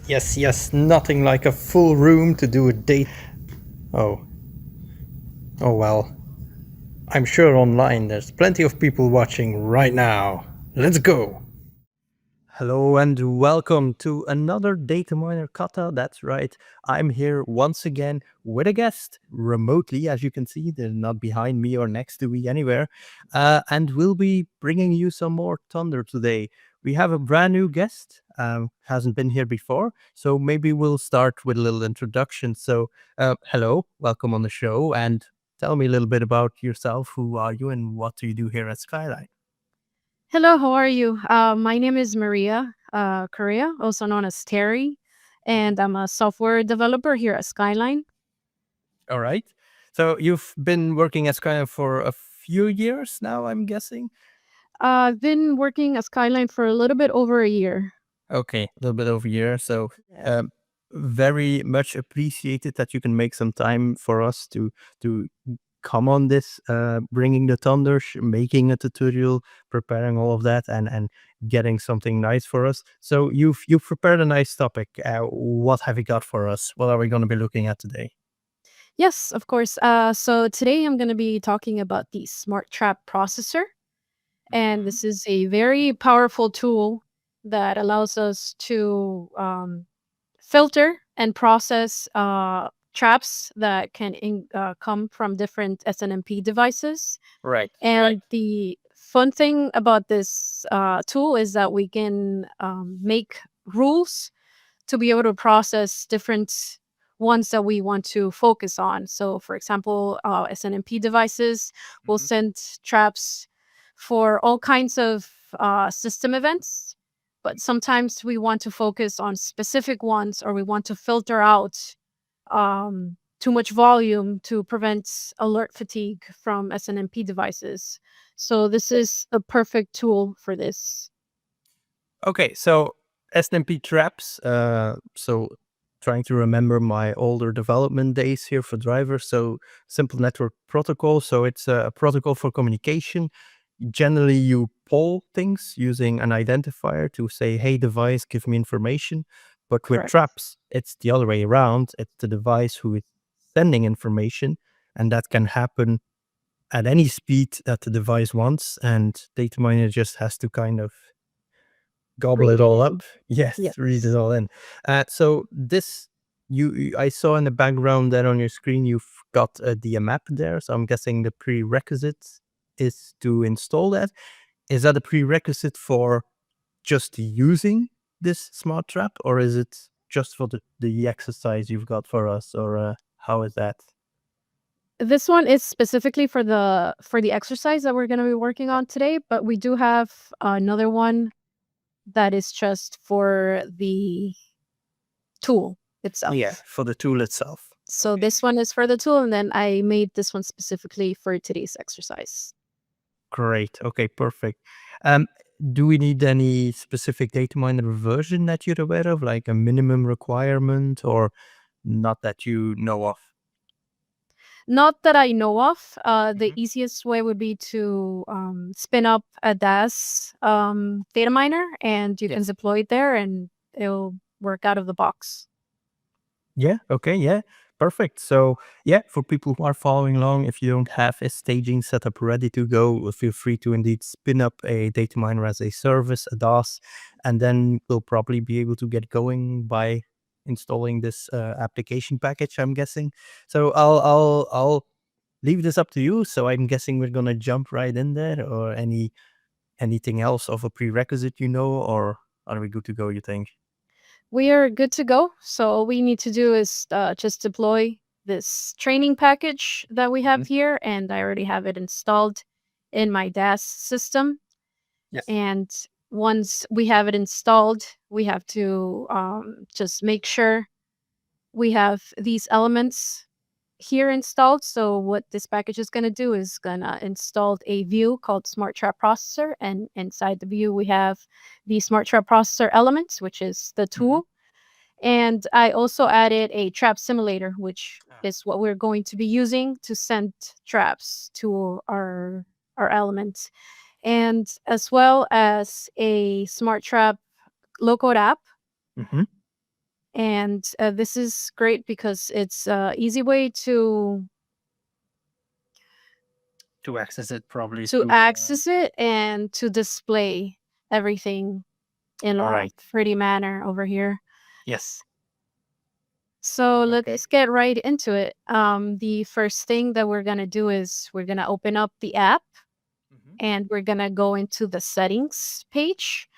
Yes, nothing like a full room to do a date. Oh, oh well. I'm sure online there's plenty of people watching right now. Let's go! Hello and welcome to another Data Miner Kata. That's right, I'm here once again with a guest remotely. As you can see, they're not behind me or next to me anywhere. And we'll be bringing you some more thunder today. We have a brand new guest, hasn't been here before, so maybe we'll start with a little introduction. So, hello, welcome on the show, and tell me a little bit about yourself. Who are you and what do you do here at Skyline? Hello, how are you? My name is Maria Correa, also known as Terry, and I'm a software developer here at Skyline. All right. So you've been working as kind of for a few years now, I'm guessing? I've been working at Skyline for a little bit over a year. Okay, a little bit over a year. So Yeah. um, very much appreciated that you can make some time for us to come on this, bringing the thunder, making a tutorial, preparing all of that, and getting something nice for us. So you've prepared a nice topic. What have you got for us? What are we going to be looking at today? Yes, of course. So today I'm going to be talking about the Smart Trap Processor. And this is a very powerful tool that allows us to filter and process traps that can come from different SNMP devices. Right. And the fun thing about this tool is that we can make rules to be able to process different ones that we want to focus on. So, for example, SNMP devices will Mhm. send traps for all kinds of system events, but sometimes we want to focus on specific ones or we want to filter out too much volume to prevent alert fatigue from SNMP devices. So this is a perfect tool for this. Okay, so SNMP traps. So trying to remember my older development days here for drivers. So simple network protocol. So it's a protocol for communication. Generally, you poll things using an identifier to say, "Hey, device, give me information." But with Correct. traps, it's the other way around. It's the device who is sending information, and that can happen at any speed that the device wants. And data miner just has to kind of gobble Read it it all in. up. Yes, read it Yes. all in. So this I saw in the background there on your screen, you've got a DMAP there. So I'm guessing the prerequisite is to install that. Is that a prerequisite for just using this smart trap, or is it just for the exercise you've got for us, or how is that? This one is specifically for the exercise that we're going to be working Yeah. on today, but we do have another one that is just for the tool Yeah, itself. for the tool itself. So Okay. this one is for the tool, and then I made this one specifically for today's exercise. Great. Okay, perfect. Um, do we need any specific data miner version that you're aware of, like a minimum requirement, or not that you know of? Not that I know of. The Mhm. easiest way would be to spin up a DAS data miner, and you can Yes. deploy it there, and it'll work out of the box. Yeah. Okay. Yeah. Perfect. So, yeah, for people who are following along, if you don't have a staging setup ready to go, feel free to indeed spin up a data miner as a service, a DOS, and then we'll probably be able to get going by installing this application package. I'm guessing. So I'll leave this up to you. So I'm guessing we're gonna jump right in there, or anything else of a prerequisite, or are we good to go? You think? We are good to go. So all we need to do is just deploy this training package that we have Mhm. here, and I already have it installed in my DAS system. Yes. And once we have it installed, we have to just make sure we have these elements here installed. So what this package is going to do is going to install a view called Smart Trap Processor, and inside the view we have the Smart Trap Processor elements, which is the Mhm. tool. And I also added a trap simulator, which Ah. is what we're going to be using to send traps to our elements, and as well as a Smart Trap low code app. Mhm. And this is great because it's an easy way to access it probably. access it and to display everything in All a right. pretty manner over here. Yes. So Okay. let's get right into it. The first thing that we're gonna do is we're gonna open up the app and we're gonna go into the settings page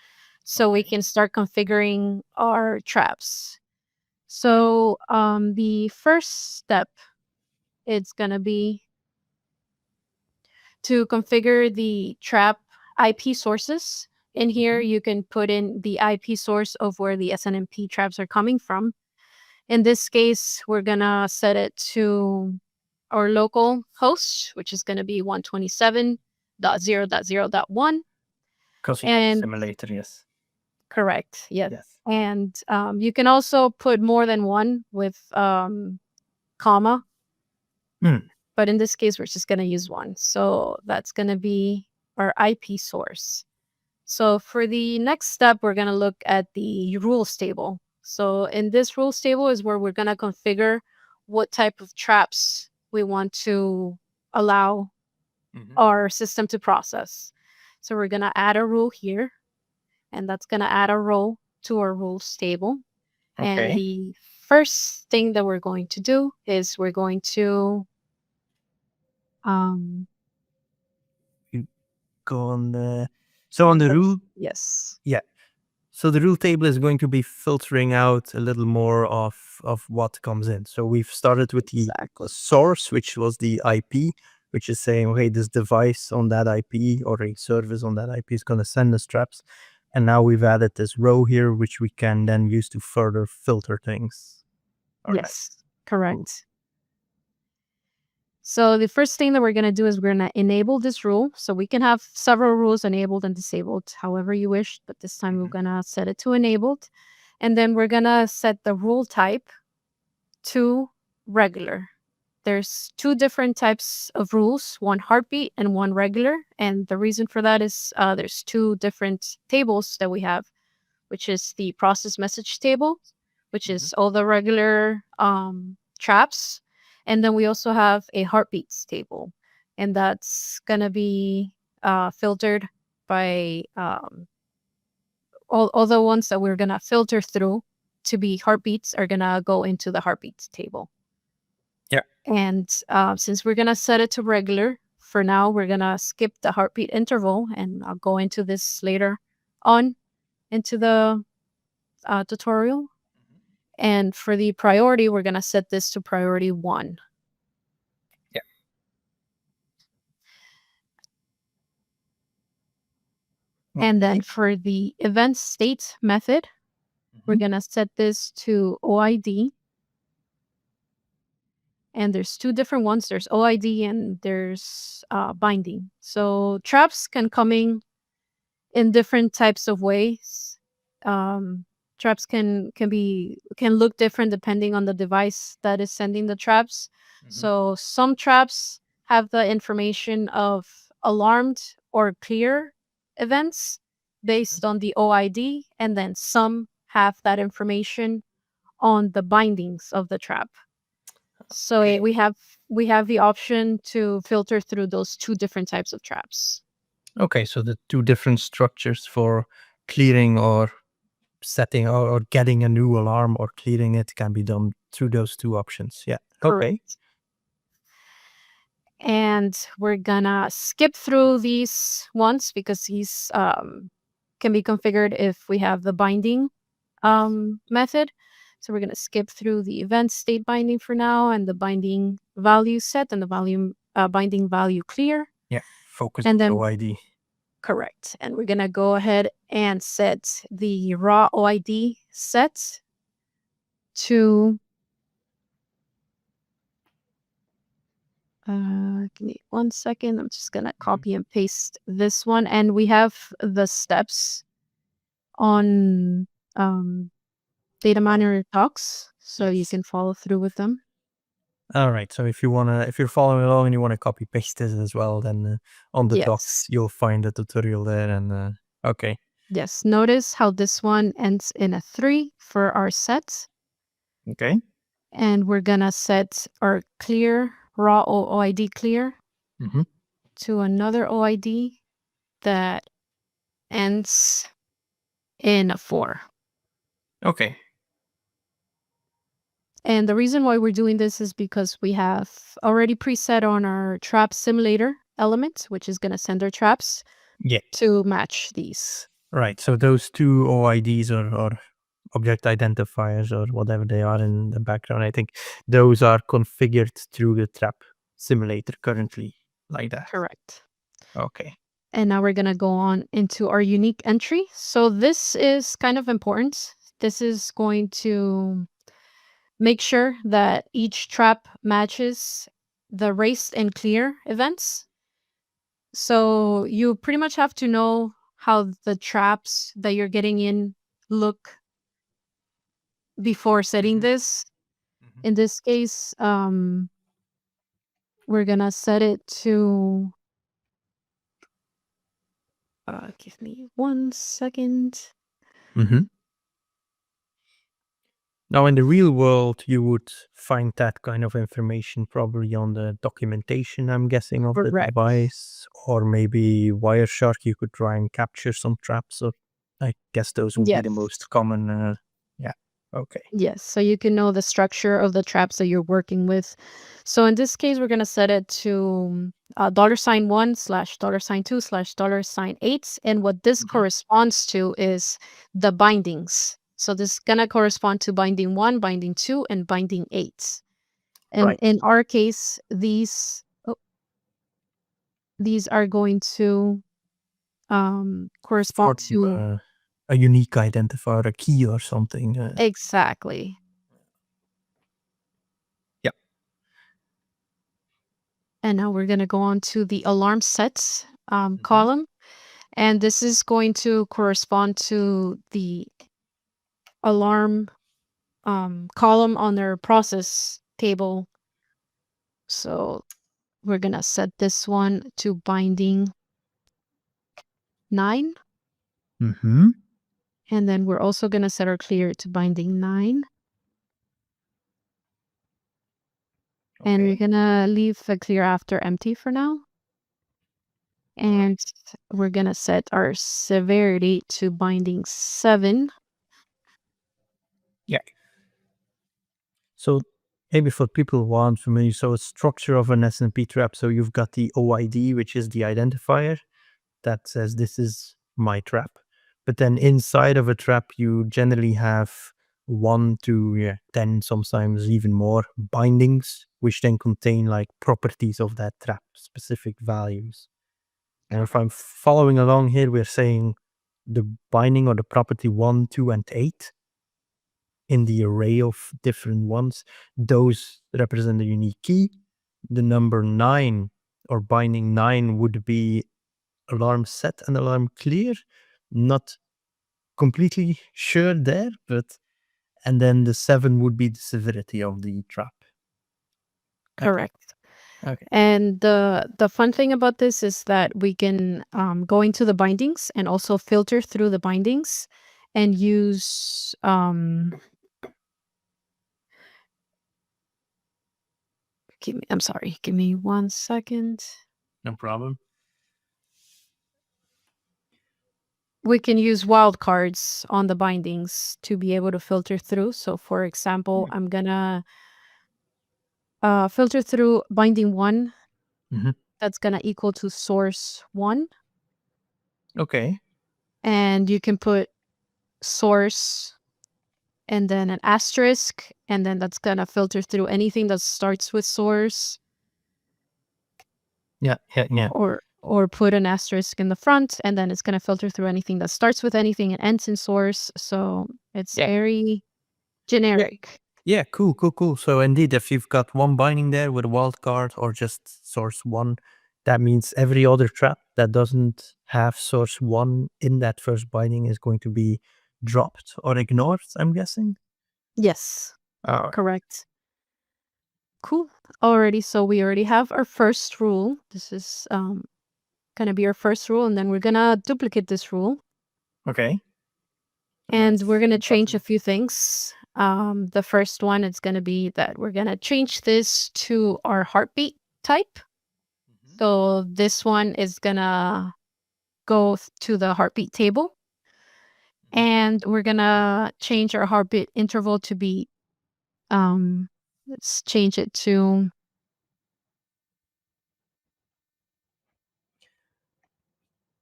so we Okay. can start configuring our traps. So the first step is gonna be to configure the trap IP sources. In here, you can put in the IP source of where the SNMP traps are coming from. In this case, we're gonna set it to our local host, which is gonna be 127.0.0.1. Because And simulator, yes. correct, yes. Yes. And you can also put more than one with comma. But in this case, we're just gonna use one. So that's gonna be our IP source. So for the next step, we're gonna look at the rules table. So in this rules table is where we're gonna configure what type of traps we want to allow our system to process. So we're gonna add a rule here, and that's gonna add a row to our rules table. And Okay. the first thing that we're going to do is we're going to Go on the on the rule. yes. Yeah. So the rule table is going to be filtering out a little more of what comes in. So we've started with the source, which was the IP, which is saying, okay, this device on that IP or a service on that IP is going to send us traps. And now we've added this row here, which we can then use to further filter things. All right. Yes, correct. So the first thing that we're going to do is we're going to enable this rule. So we can have several rules enabled and disabled, however you wish. But this time we're going to set it to enabled. And then we're going to set the rule type to regular. There's two different types of rules, one heartbeat and one regular. And the reason for that is there's two different tables that we have, which is the process message table, which is all the regular traps. And then we also have a heartbeats table. And that's going to be filtered by all the ones that we're going to filter through to be heartbeats are going to go into the heartbeats table. Yeah. And since we're going to set it to regular, for now, we're going to skip the heartbeat interval. And I'll go into this later on into the tutorial. And for the priority, we're going to set this to priority 1. Yeah. And then for the event state method, we're going to set this to OID. And there's two different ones. There's OID and there's binding. So traps can come in different types of ways. Traps can look different depending on the device that is sending the traps. So some traps have the information of alarmed or clear events based on the OID, and then some have that information on the bindings of the trap. So we have the option to filter through those two different types of traps. Okay, so the two different structures for clearing or setting or getting a new alarm or clearing it can be done through those two options. Yeah. Okay. Correct. And we're gonna skip through these ones because these can be configured if we have the binding method. So we're gonna skip through the event state binding for now and the binding value set and the binding value clear. Yeah, focus and on then OID. Correct. And we're gonna go ahead and set the raw OID set to give me 1 second. I'm just gonna copy and paste this one, and we have the steps on data miner talks, so you can follow through with them. All right. So if you're following along and you want to copy paste this as well, then on the docs you'll find the tutorial there. And okay. Yes. Notice how this one ends in a 3 for our set. Okay. And we're gonna set our clear, raw OID clear Mm-hmm. to another OID that ends in a 4. Okay. And the reason why we're doing this is because we have already preset on our trap simulator element, which is going to send our traps Yeah. to match these. Right. So those two OIDs or object identifiers or whatever they are in the background, I think those are configured through the trap simulator currently like that. Correct. Okay. And now we're going to go on into our unique entry. So this is kind of important. This is going to make sure that each trap matches the race and clear events. So you pretty much have to know how the traps that you're getting in look before setting Mhm. this. Mhm. In this case, we're gonna set it to give me 1 second. Mm-hmm. Now, in the real world, you would find that kind of information probably on the documentation, I'm guessing, of the Correct. device, or maybe Wireshark, you could try and capture some traps. Or I guess those would be the Yes. most common. Yeah. Okay. Yes, so you can know the structure of the traps that you're working with. So in this case, we're gonna set it to $1/2/$8, and what this Mhm. corresponds to is the bindings. So this is gonna correspond to binding 1, binding 2, and binding 8. And Right. in our case, these are going to correspond Form to a unique identifier, a key or something. exactly. Yeah. And now we're gonna go on to the alarm sets Mhm. column. And this is going to correspond to the alarm column on their process table. So we're going to set this one to binding 9. Mm-hmm. And then we're also going to set our clear to binding 9. And we're Okay. going to leave the clear after empty for now. And we're going to set our severity to binding 7. Yeah. So maybe for people who aren't familiar, so it's structure of an SNP trap. So you've got the OID, which is the identifier that says this is my trap. But then inside of a trap, you generally have 1 to 10, sometimes even more bindings, which then contain like properties of that trap, specific values. And if I'm following along here, we're saying the binding or the property 1, 2, and 8 in the array of different ones, those represent a unique key. The number 9 or binding 9 would be alarm set and alarm clear. Not completely sure there, but and then the 7 would be the severity of the trap. Correct. Okay. And the fun thing about this is that we can go into the bindings and also filter through the bindings and use give me 1 second. No problem. We can use wildcards on the bindings to be able to filter through. So for example, I'm gonna filter through binding 1. Mhm. That's gonna equal to source 1. Okay. And you can put source and then an asterisk, and then that's gonna filter through anything that starts with source, Yeah. or put an asterisk in the front, and then it's gonna filter through anything that starts with anything and ends in source. So it's Yeah. very generic. Yeah, cool. So indeed, if you've got one binding there with a wildcard or just source 1, that means every other trap that doesn't have source 1 in that first binding is going to be dropped or ignored, I'm guessing. Yes, Oh, correct. Cool. Alrighty, so we already have our first rule. This is gonna be our first rule, and then we're gonna duplicate this rule. okay. And we're gonna change a Button. few things. The first one is going to be that we're going to change this to our heartbeat type. So this one is going to go to the heartbeat table. And we're going to change our heartbeat interval to be, let's change it to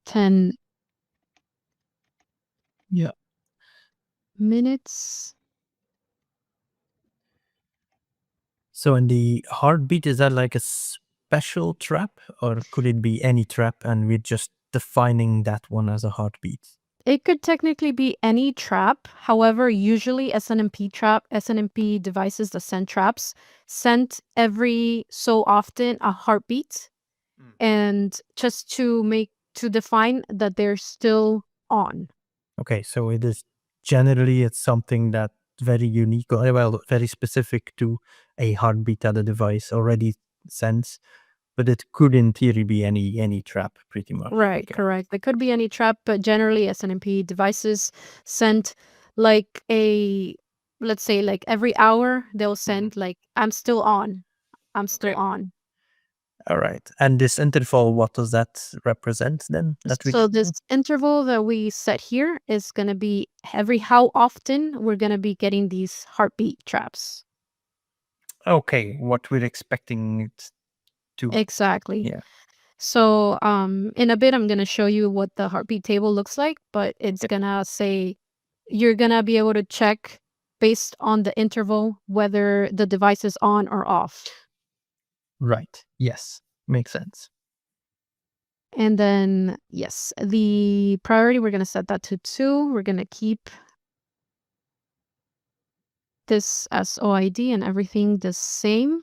10 minutes. So in the heartbeat, is that like a special trap, or could it be any trap and we're just defining that one as a heartbeat? It could technically be any trap. However, usually SNMP devices that send traps send every so often a heartbeat, and just to define that they're still on. Okay, so it is generally it's something that very unique, or well, very specific to a heartbeat that a device already sends, but it could in theory be any trap pretty much. Right, Okay. correct. There could be any trap, but generally SNMP devices send like let's say like every hour they'll send like, I'm still on. I'm still on. All right. And this interval, what does that represent then? So this interval that we set here is going to be every how often we're going to be getting these heartbeat traps. Okay, what we're expecting it to. Exactly. Yeah. So in a bit I'm going to show you what the heartbeat table looks like, but it's going to say you're going to be able to check based on the interval whether the device is on or off. Right. Yes. Makes sense. And then, yes, the priority, we're going to set that to 2. We're going to keep this as OID and everything the same.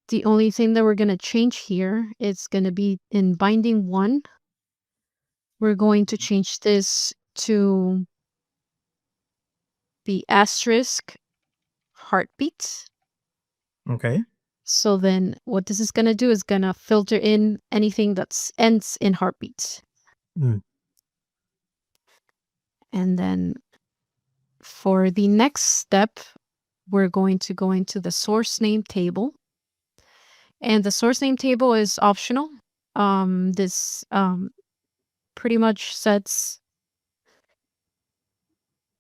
The only thing that we're going to change here is going to be in binding 1. We're going to change this to the asterisk heartbeat. Okay. So then what this is going to do is going to filter in anything that ends in heartbeat. Mm. And then for the next step, we're going to go into the source name table. And the source name table is optional. This pretty much sets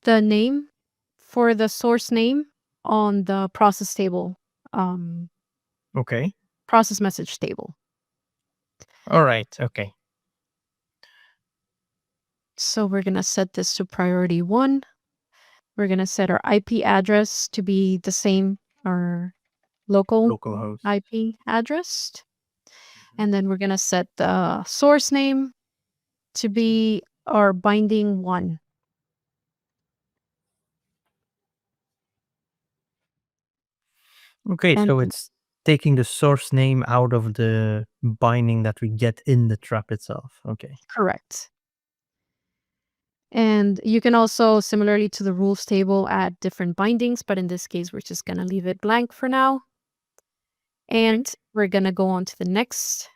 the name for the source name on the process table, Okay. process message table. All right. Okay. So we're going to set this to priority 1. We're going to set our IP address to be the same, our local Localhost. IP address. And then we're going to set the source name to be our binding 1. Okay, And so it's taking the source name out of the binding that we get in the trap itself. Okay. correct. And you can also, similarly to the rules table, add different bindings, but in this case, we're just going to leave it blank for now. And we're going to go on to the next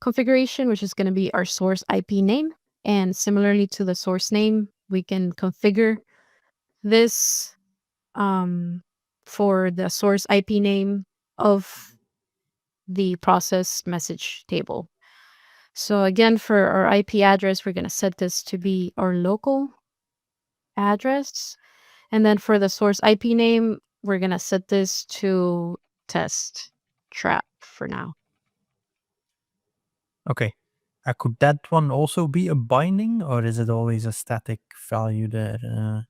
configuration, which is going to be our source IP name. And similarly to the source name, we can configure this for the source IP name of the process message table. So again, for our IP address, we're going to set this to be our local address. And then for the source IP name, we're going to set this to test trap for now. Okay. Could that one also be a binding, or is it always a static value there?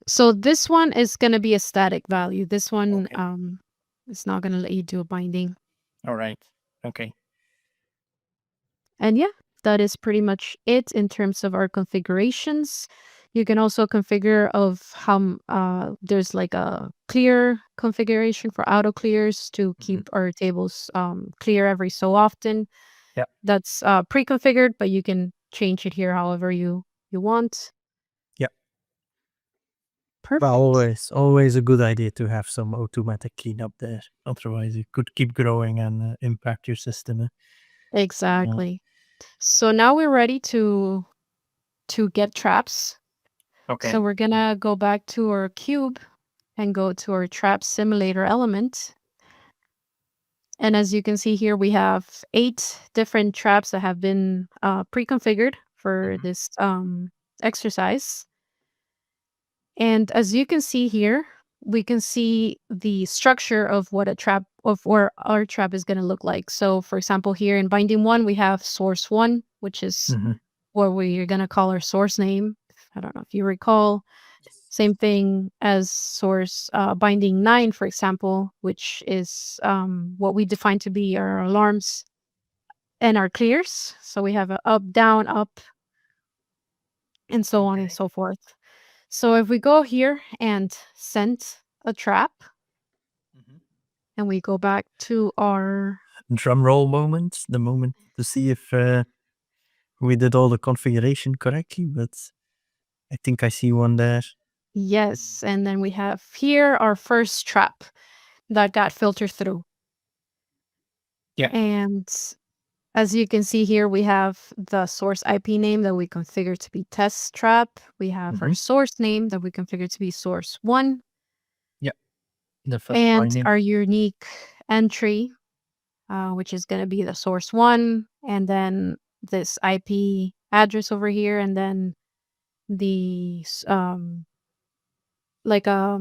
So this one is going to be a static value. This one Okay. is not going to let you do a binding. All right. Okay. And yeah, that is pretty much it in terms of our configurations. You can also configure of how there's like a clear configuration for auto clears to keep our tables clear every so often. Yep. That's pre-configured, but you can change it here however you want. Yep. Perfect. Well, always a good idea to have some automatic cleanup there. Otherwise, it could keep growing and impact your system. Exactly. So now we're ready to get traps. Okay. So we're gonna go back to our cube and go to our trap simulator element. And as you can see here, we have 8 different traps that have been pre-configured for this exercise. And as you can see here, we can see the structure of what a trap of where our trap is going to look like. So for example, here in binding 1, we have source 1, which is what we're going to call our source name. I don't know if you recall. Same thing as source binding 9, for example, which is what we define to be our alarms and our clears. So we have a up, down, up, and so on and so forth. So if we go here and send a trap, and we go back to our Drum roll moment, the moment to see if we did all the configuration correctly, but I think I see one there. yes, and then we have here our first trap that got filtered through. Yeah. And as you can see here, we have the source IP name that we configured to be test trap. We have our source name that we configured to be source 1. The first And binding. our unique entry, which is going to be the source 1, and then this IP address over here, and then the like a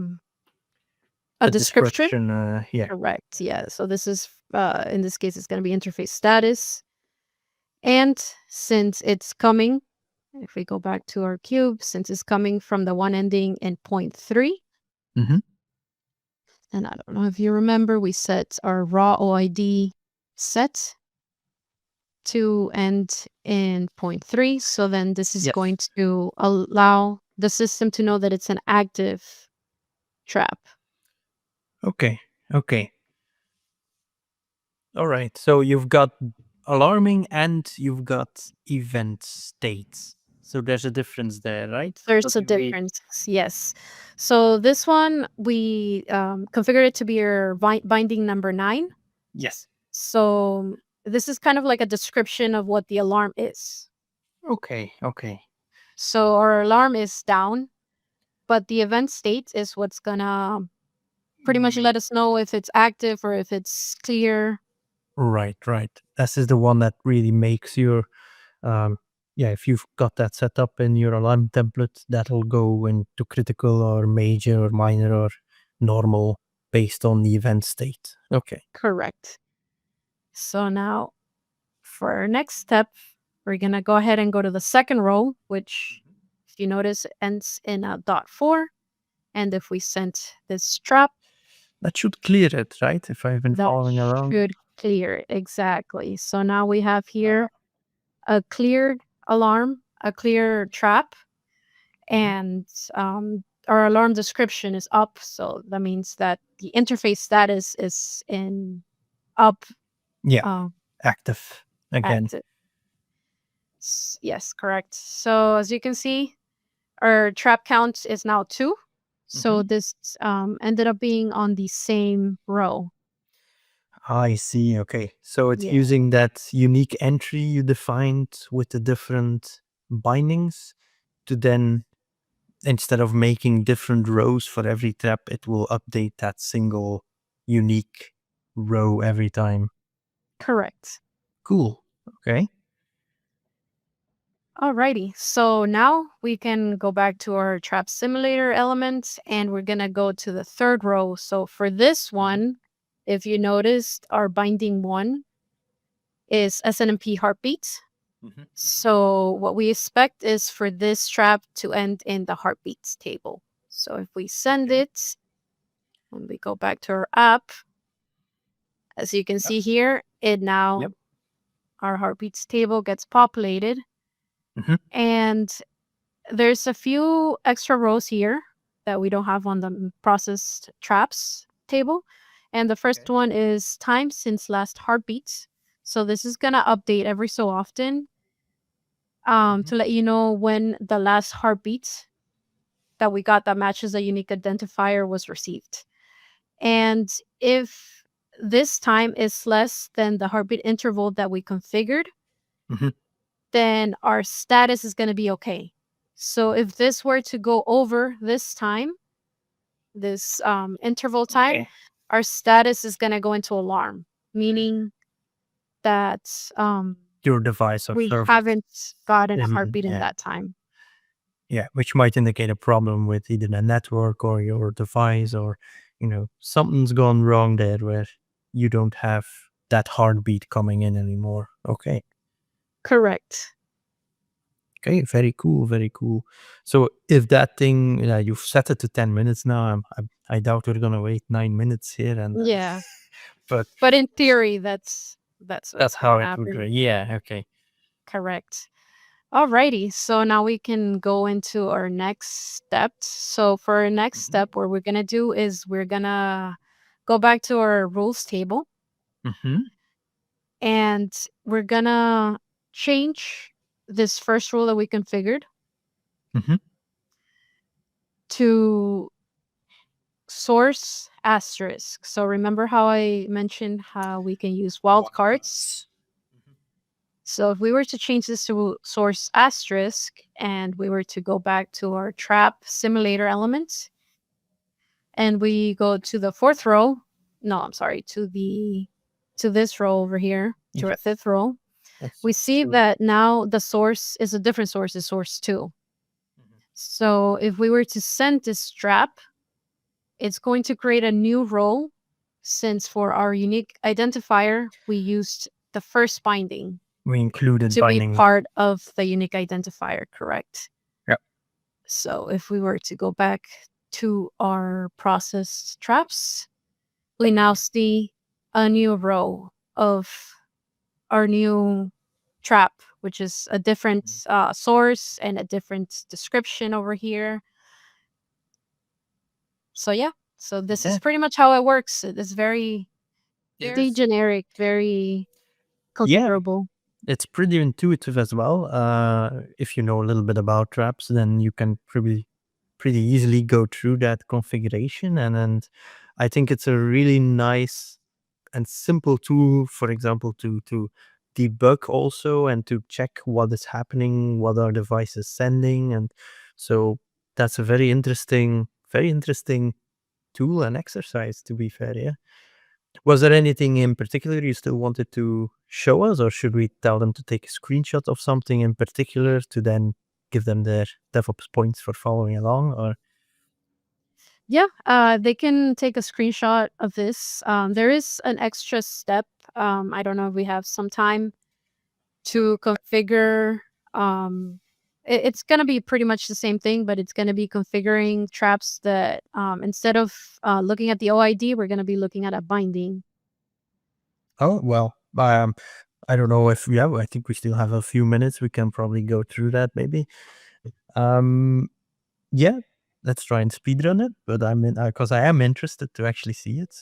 description. Yeah. Correct. Yeah. So this is in this case, it's going to be interface status. And since it's coming, if we go back to our cube, since it's coming from the one ending in 0.3, and I don't know if you remember, we set our raw OID set to end in 0.3. So then this is going to allow the system to know that it's an active trap. Okay. All right. So you've got alarming and you've got event states. So there's a difference there, right? There's a difference, yes. So this one, we configured it to be your binding number 9. Yes. So this is kind of like a description of what the alarm is. Okay. So our alarm is down, but the event state is what's gonna pretty much let us know if it's active or if it's clear. Right. This is the one that really makes your, if you've got that set up in your alarm template, that'll go into critical or major or minor or normal based on the event state. Okay. Correct. So now for our next step, we're going to go ahead and go to the second row, which if you notice ends in a .4. And if we send this trap, that should clear it, right? If I've been following around. Should clear it, exactly. So now we have here a cleared alarm, a clear trap, and our alarm description is up. So that means that the interface status is in up. Yeah, active again. Active. Yes, correct. So as you can see, our trap count is now 2. So this ended up being on the same row. I see. Okay. So it's using that unique entry you defined with the different bindings to then, instead of making different rows for every trap, it will update that single unique row every time. Correct. Cool. Okay. Alrighty. So now we can go back to our trap simulator element and we're going to go to the third row. So for this one, if you noticed, our binding 1 is SNMP heartbeat. So what we expect is for this trap to end in the heartbeats table. So if we send it, when we go back to our app, as you can see here, it now, our heartbeats table gets populated. And there's a few extra rows here that we don't have on the processed traps table. And the first one is time since last heartbeats. So this is going to update every so often to let you know when the last heartbeat that we got that matches a unique identifier was received. And if this time is less than the heartbeat interval that we configured, then our status is going to be okay. So if this were to go over this time, this interval time, Okay. our status is going to go into alarm, meaning that Your device or we service. haven't gotten a Mhm, heartbeat in yeah. that time. Yeah, which might indicate a problem with either the network or your device, or something's gone wrong there where you don't have that heartbeat coming in anymore. Okay. Correct. Okay, very cool, very cool. So if that thing, you've set it to 10 minutes now, I doubt we're gonna wait 9 minutes here, and Yeah. but But in theory, that's what's that's gonna how it would. happen. Yeah. Okay. Correct. Alrighty, so now we can go into our next step. So for our next step, what we're gonna do is we're gonna go back to our rules table, Mm-hmm. and we're gonna change this first rule that we configured Mm-hmm. to source asterisk. So remember how I mentioned how we can use wildcards? So if we were to change this to source asterisk and we were to go back to our trap simulator element and we go to the fourth row, no, I'm sorry, to this row over here, to our fifth row, we see that now the source is a different source, is source 2. So if we were to send this trap, it's going to create a new row, since for our unique identifier, we used the first binding We included to binding. be part of the unique identifier, correct? Yep. So if we were to go back to our processed traps, we now see a new row of our new trap, which is a different source and a different description over here. So yeah, so this is pretty much how it works. It is very generic, very configurable. It's pretty intuitive as well. If you know a little bit about traps, then you can pretty easily go through that configuration. And I think it's a really nice and simple tool, for example, to debug also, and to check what is happening, what our device is sending. And so that's a very interesting tool and exercise, to be fair. Yeah. Was there anything in particular you still wanted to show us, or should we tell them to take a screenshot of something in particular to then give them their DevOps points for following along? Or Yeah, they can take a screenshot of this. There is an extra step. I don't know if we have some time to configure. It's going to be pretty much the same thing, but it's going to be configuring traps that instead of looking at the OID, we're going to be looking at a binding. oh well, I don't know if I think we still have a few minutes. We can probably go through that maybe. Yeah, let's try and speedrun it. But because I am interested to actually see it.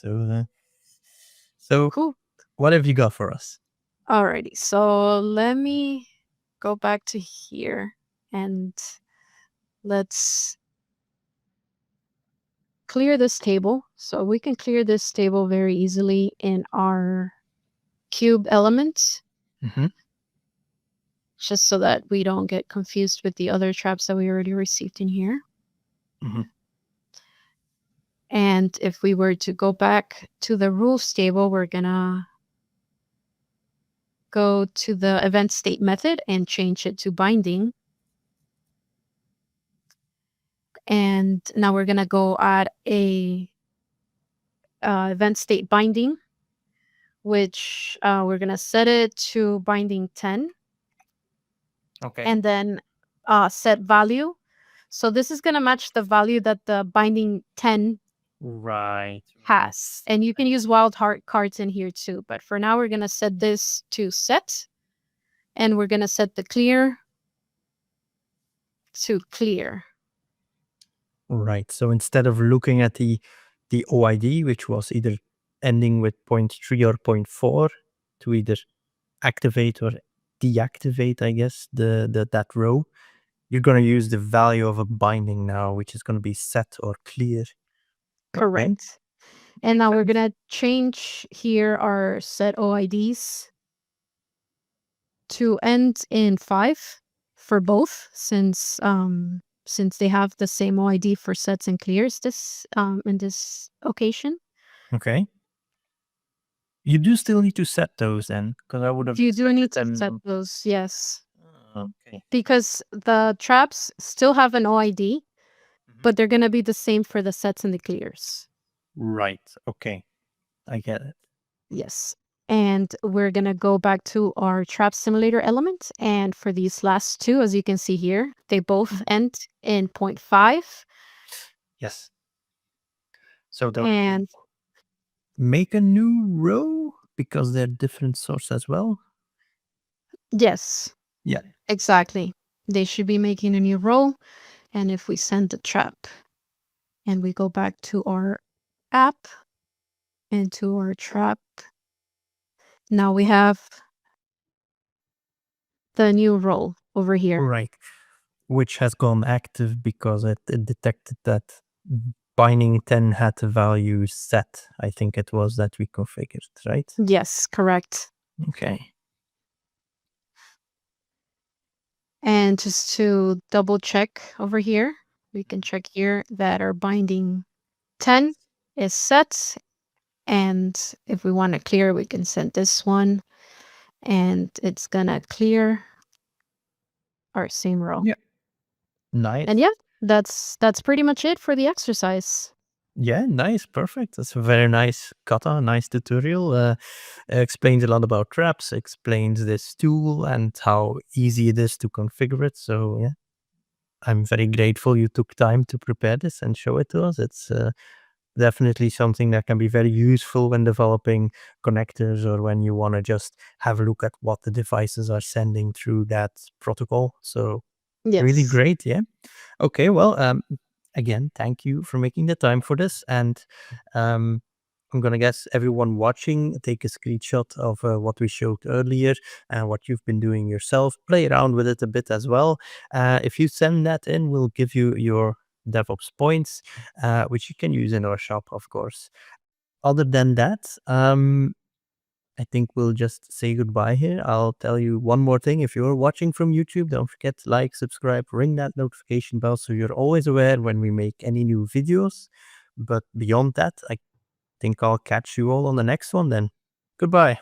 So Cool. what have you got for us? Alrighty, so let me go back to here and let's clear this table. So we can clear this table very easily in our cube element, just so that we don't get confused with the other traps that we already received in here. And if we were to go back to the rules table, we're gonna go to the event state method and change it to binding. And now we're gonna go add a event state binding, which we're gonna set it to binding 10. Okay. And then set value. So this is gonna match the value that the binding 10 Right. has. And you can use wild heart cards in here too. But for now, we're gonna set this to set. And we're gonna set the clear to clear. Right. So instead of looking at the OID, which was either ending with 0.3 or 0.4, to either activate or deactivate, I guess, that row, you're going to use the value of a binding now, which is going to be set or clear. Correct. Okay. And now we're gonna change here our set OIDs to end in 5 for both, since they have the same OID for sets and clears this in this occasion. Okay. You do still need to set those then, because I would have. You do need to them- set those, yes, Okay. because the traps still have an OID, but they're gonna be the same for the sets and the clears. Right. Okay. I get it. Yes. And we're going to go back to our trap simulator element. And for these last two, as you can see here, they both end in 0.5. Yes. So don't And make a new row because they're different source as well. yes. Yeah. Exactly. They should be making a new row. And if we send the trap and we go back to our app and to our trap, now we have the new row over here. Right. Which has gone active because it detected that binding 10 had a value set. I think it was that we configured, right? Yes, correct. Okay. And just to double check over here, we can check here that our binding 10 is set. And if we want to clear, we can send this one and it's gonna clear our same row. Yeah. Nice. And yeah, that's pretty much it for the exercise. Yeah, nice, perfect. That's a very nice kata, nice tutorial. Explains a lot about traps, explains this tool and how easy it is to configure it. So yeah, I'm very grateful you took time to prepare this and show it to us. It's definitely something that can be very useful when developing connectors or when you want to just have a look at what the devices are sending through that protocol. So Yes. really great, yeah. Okay, well, again, thank you for making the time for this. And I'm gonna guess everyone watching, take a screenshot of what we showed earlier and what you've been doing yourself. Play around with it a bit as well. If you send that in, we'll give you your DevOps points, which you can use in our shop, of course. Other than that, I think we'll just say goodbye here. I'll tell you one more thing. If you're watching from YouTube, don't forget to like, subscribe, ring that notification bell so you're always aware when we make any new videos. But beyond that, I think I'll catch you all on the next one then. Goodbye.